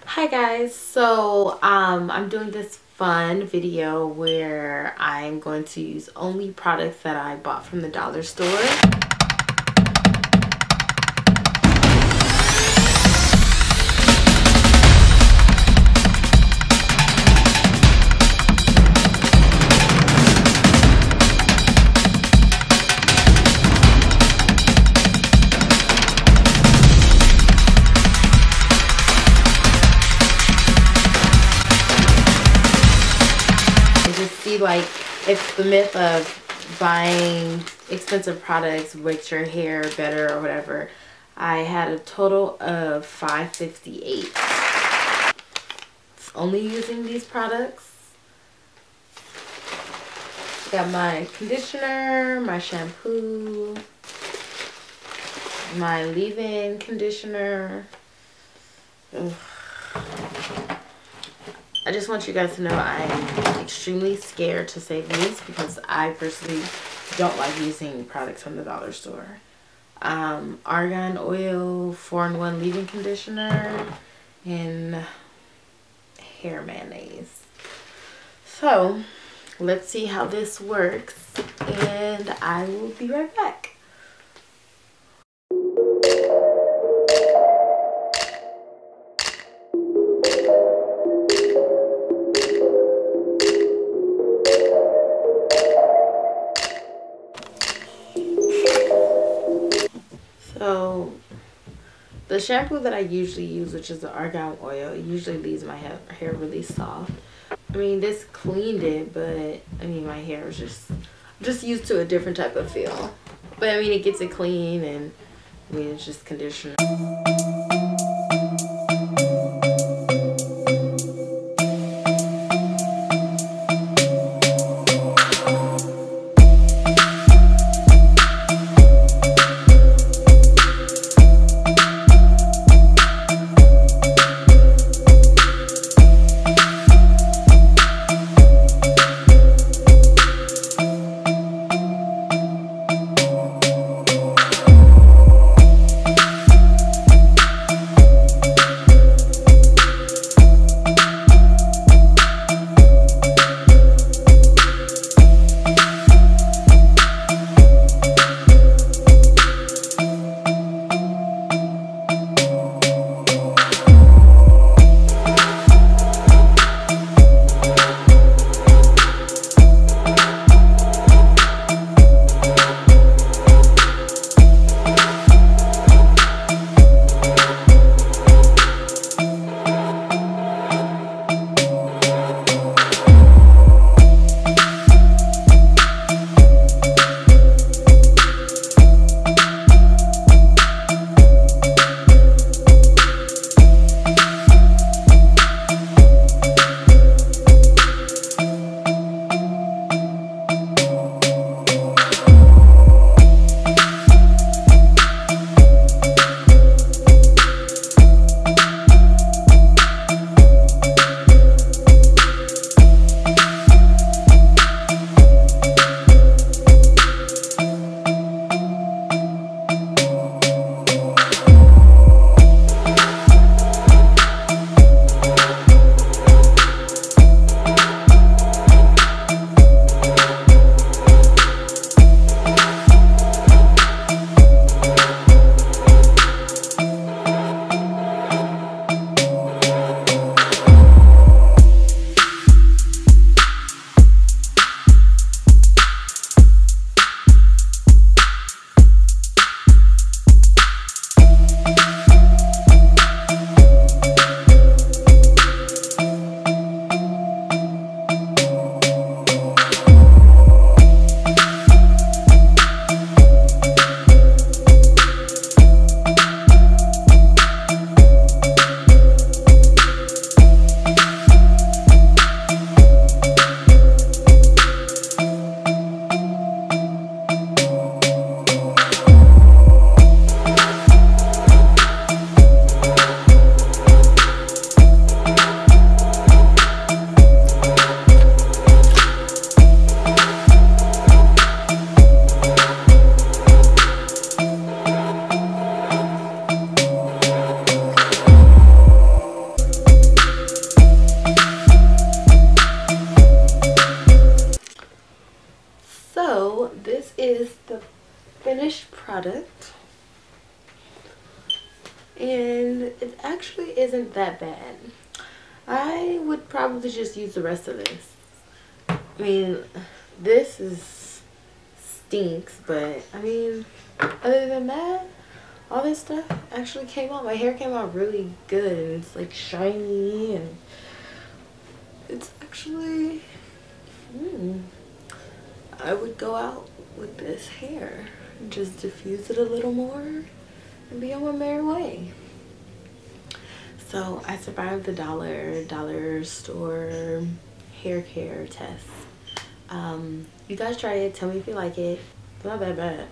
Hi guys, so I'm doing this fun video where I'm going to use only products that I bought from the dollar store. Like, it's the myth of buying expensive products makes your hair better or whatever. I had a total of $5.58. Only using these products. Got my conditioner, my shampoo, my leave-in conditioner. Ugh. I just want you guys to know I'm extremely scared to save these because I personally don't like using products from the dollar store. Argan oil, 4-in-1 leave-in conditioner, and hair mayonnaise. So let's see how this works, and I will be right back. So the shampoo that I usually use, which is the argan oil, it usually leaves my hair really soft. I mean, this cleaned it, but I mean, my hair is just used to a different type of feel. But I mean, it gets it clean, and I mean, it's just conditioner. and it actually isn't that bad. I would probably just use the rest of this. I mean, this is stinks, but I mean, other than that, all this stuff actually came out. My hair came out really good, and it's like shiny, and it's actually, I would go out with this hair and just diffuse it a little more and be on my merry way. So I survived the dollar store hair care test. You guys try it, tell me if you like it. It's not that bad.